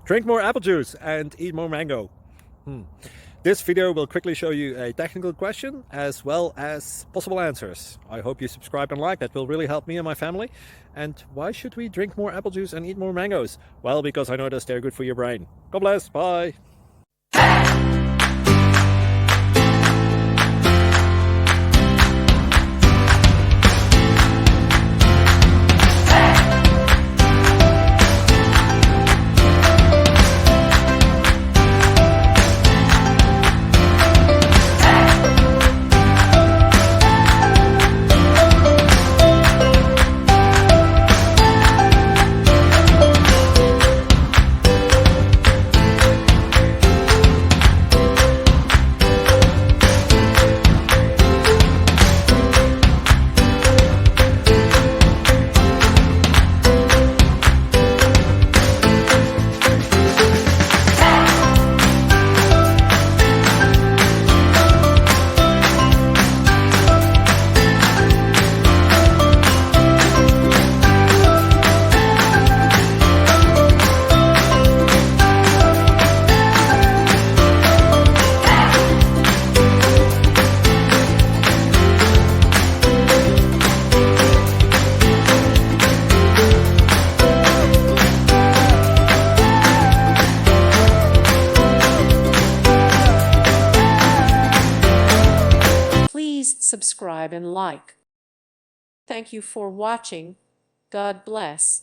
Drink more apple juice and eat more mango. This video will quickly show you a technical question as well as possible answers. I hope you subscribe and like, that will really help me and my family. And why should we drink more apple juice and eat more mangoes? Well, because I noticed they're good for your brain. God bless, bye. Please subscribe and like. Thank you for watching. God bless.